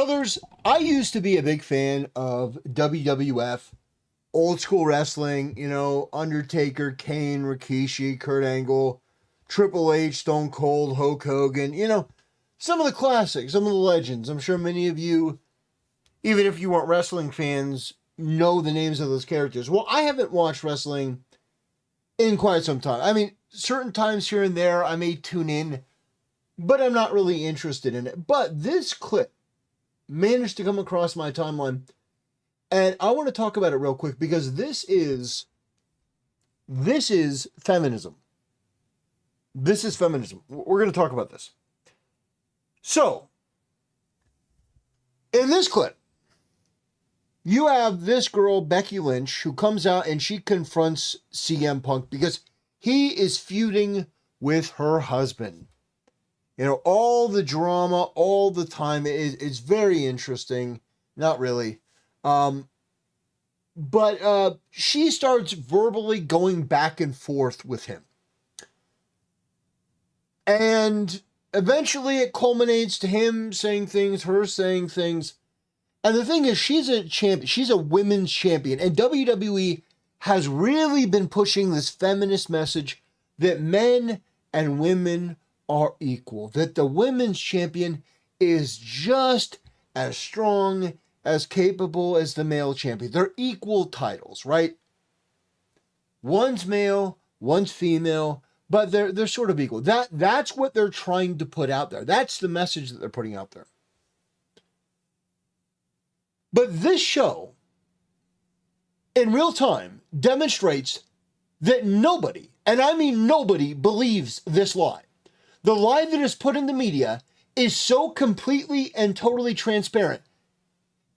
Brothers, I used to be a big fan of WWF, old school wrestling, Undertaker, Kane, Rikishi, Kurt Angle, Triple H, Stone Cold, Hulk Hogan, some of the classics, some of the legends. I'm sure many of you, even if you weren't wrestling fans, know the names of those characters. Well, I haven't watched wrestling in quite some time. I mean, certain times here and there I may tune in, but I'm not really interested in it. But this clip managed to come across my timeline, and I want to talk about it real quick because this is feminism. This is feminism. We're going to talk about this. So, in this clip, you have this girl, Becky Lynch, who comes out and she confronts CM Punk because he is feuding with her husband. All the drama, all the time. It's very interesting. Not really. But she starts verbally going back and forth with him. And eventually it culminates to him saying things, her saying things. And the thing is, she's a champion. She's a women's champion. And WWE has really been pushing this feminist message that men and women are equal. That the women's champion is just as strong, as capable as the male champion. They're equal titles, right? One's male, one's female, but they're sort of equal. That's what they're trying to put out there. That's the message that they're putting out there. But this show, in real time, demonstrates that nobody, and I mean nobody, believes this lie. The lie that is put in the media is so completely and totally transparent.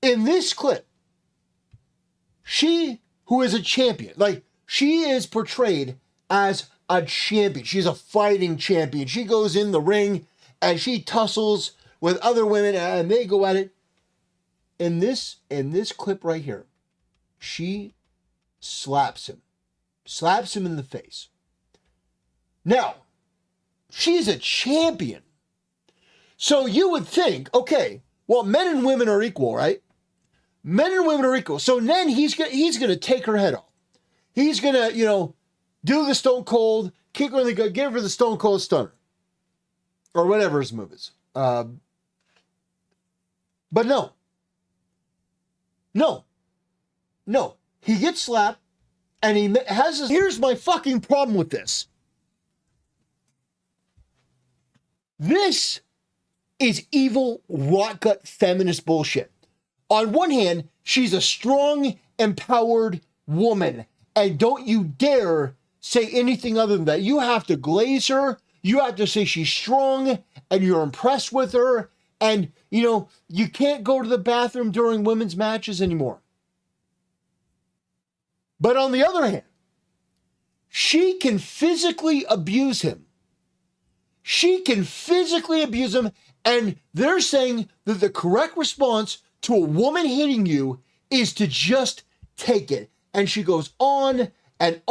In this clip, she, who is a champion, she is portrayed as a champion. She's a fighting champion. She goes in the ring and she tussles with other women and they go at it. In this clip right here, she slaps him in the face. Now, she's a champion. So you would think, okay, well, men and women are equal, right? Men and women are equal. So then he's gonna take her head off. He's gonna, do the Stone Cold, kick her in the gut, give her the Stone Cold Stunner. Or whatever his move is. But no. He gets slapped, and he has this. Here's my fucking problem with this. This is evil, rot-gut feminist bullshit. On one hand, she's a strong, empowered woman, and don't you dare say anything other than that. You have to glaze her, you have to say she's strong, and you're impressed with her, and, you can't go to the bathroom during women's matches anymore. But on the other hand, she can physically abuse him. And they're saying that the correct response to a woman hitting you is to just take it. And she goes on and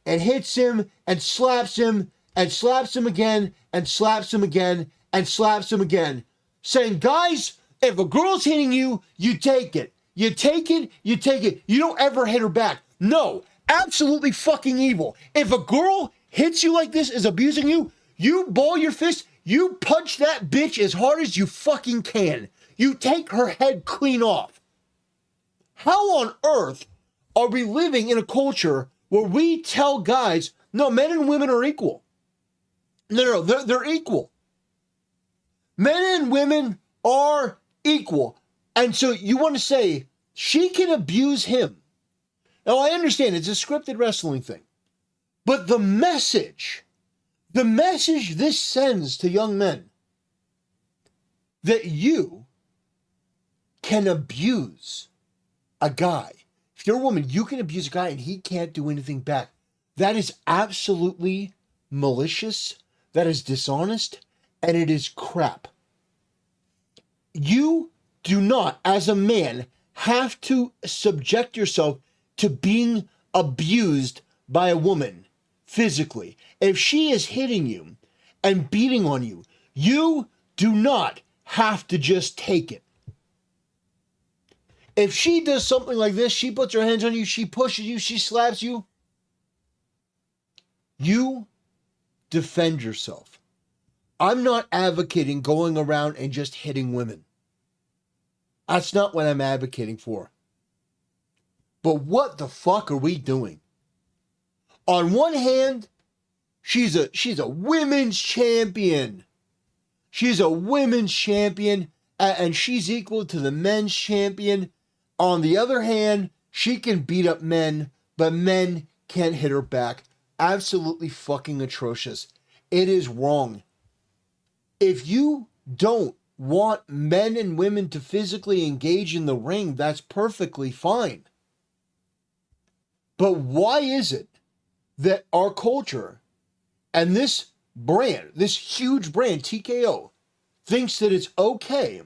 hits him and slaps him and slaps him again and slaps him again and slaps him again. Saying, guys, if a girl's hitting you, you take it. You take it. You don't ever hit her back. No, absolutely fucking evil. If a girl hits you like this, is abusing you, you ball your fist, you punch that bitch as hard as you fucking can. You take her head clean off. How on earth are we living in a culture where we tell guys, no, men and women are equal? No, they're equal. Men and women are equal. And so you want to say she can abuse him. Now, I understand it's a scripted wrestling thing. But the message this sends to young men, that you can abuse a guy. If you're a woman, you can abuse a guy and he can't do anything back. That is absolutely malicious. That is dishonest. And it is crap. You do not, as a man, have to subject yourself to being abused by a woman physically. If she is hitting you and beating on you, you do not have to just take it. If she does something like this, she puts her hands on you, she pushes you, she slaps you, you defend yourself. I'm not advocating going around and just hitting women. That's not what I'm advocating for. But what the fuck are we doing? On one hand, she's a women's champion. She's a women's champion, and she's equal to the men's champion. On the other hand, she can beat up men, but men can't hit her back. Absolutely fucking atrocious. It is wrong. If you don't want men and women to physically engage in the ring, that's perfectly fine. But why is it that our culture and this brand, this huge brand, TKO, thinks that it's okay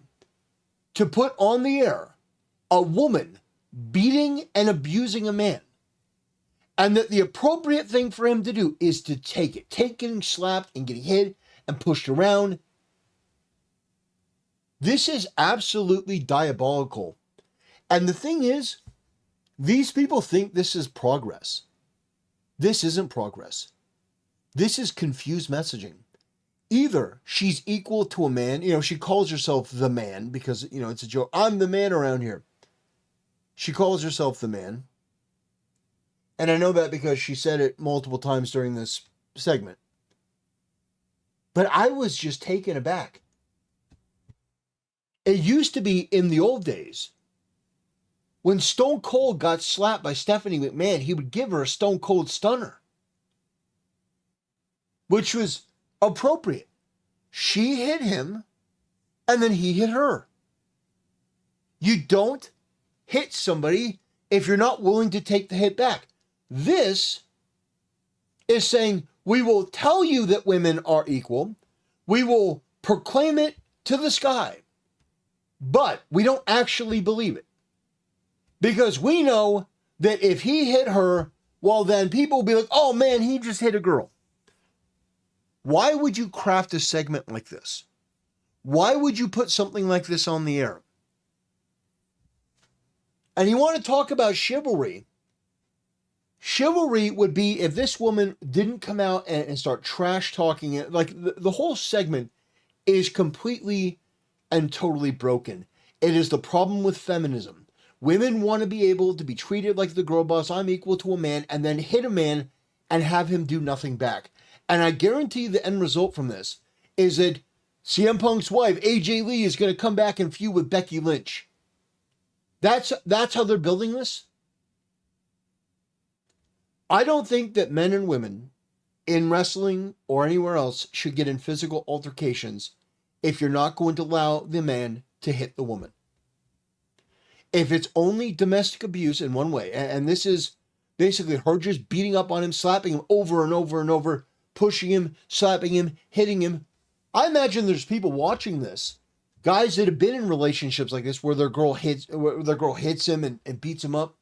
to put on the air a woman beating and abusing a man, and that the appropriate thing for him to do is to take getting slapped and getting hit and pushed around? This is absolutely diabolical. And the thing is, these people think this is progress. This isn't progress. This is confused messaging. Either she's equal to a man, she calls herself the man because, it's a joke. I'm the man around here. She calls herself the man. And I know that because she said it multiple times during this segment. But I was just taken aback. It used to be in the old days, when Stone Cold got slapped by Stephanie McMahon, he would give her a Stone Cold Stunner, which was appropriate. She hit him, and then he hit her. You don't hit somebody if you're not willing to take the hit back. This is saying, we will tell you that women are equal. We will proclaim it to the sky. But we don't actually believe it. Because we know that if he hit her, well, then people will be like, oh man, he just hit a girl. Why would you craft a segment like this? Why would you put something like this on the air? And you want to talk about chivalry? Chivalry would be if this woman didn't come out and start trash talking it. Like the whole segment is completely and totally broken. It is the problem with feminism. Women want to be able to be treated like the girl boss. I'm equal to a man, and then hit a man and have him do nothing back. And I guarantee the end result from this is that CM Punk's wife, AJ Lee, is going to come back and feud with Becky Lynch. That's how they're building this. I don't think that men and women in wrestling or anywhere else should get in physical altercations if you're not going to allow the man to hit the woman. If it's only domestic abuse in one way, and this is basically her just beating up on him, slapping him over and over and over, pushing him, slapping him, hitting him. I imagine there's people watching this, guys that have been in relationships like this where their girl hits him and beats him up.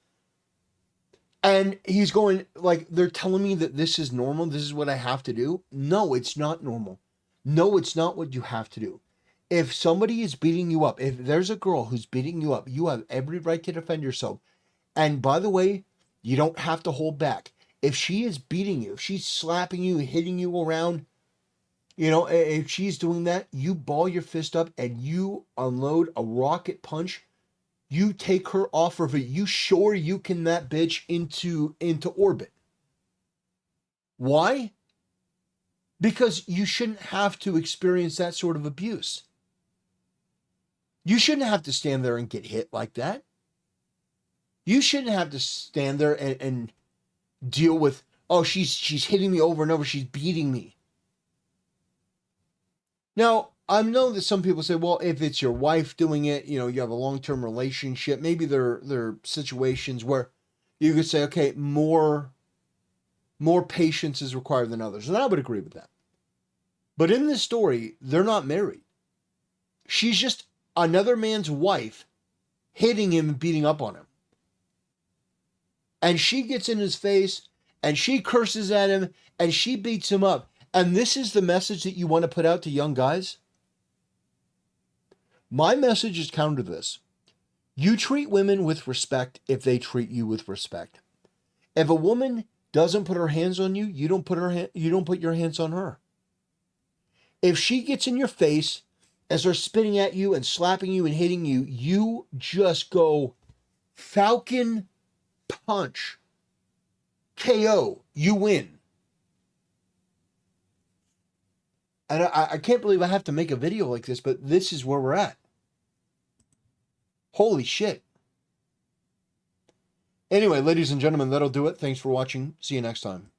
And he's going, like, they're telling me that this is normal, this is what I have to do. No, it's not normal. No, it's not what you have to do. If somebody is beating you up, if there's a girl who's beating you up, you have every right to defend yourself. And by the way, you don't have to hold back. If she is beating you, if she's slapping you, hitting you around, if she's doing that, you ball your fist up and you unload a rocket punch. You take her off of it. You sure you can that bitch into orbit. Why? Because you shouldn't have to experience that sort of abuse. You shouldn't have to stand there and get hit like that. You shouldn't have to stand there and deal with, oh, she's hitting me over and over, she's beating me. Now, I know that some people say, well, if it's your wife doing it, you have a long-term relationship, maybe there are situations where you could say, okay, more patience is required than others. And I would agree with that. But in this story, they're not married. She's just another man's wife hitting him and beating up on him. And she gets in his face and she curses at him and she beats him up. And this is the message that you want to put out to young guys? My message is counter to this. You treat women with respect if they treat you with respect. If a woman doesn't put her hands on you, you don't put your hands on her. If she gets in your face and starts spitting at you and slapping you and hitting you, you just go falcon punch. KO. You win. And I can't believe I have to make a video like this, but this is where we're at. Holy shit. Anyway, ladies and gentlemen, that'll do it. Thanks for watching. See you next time.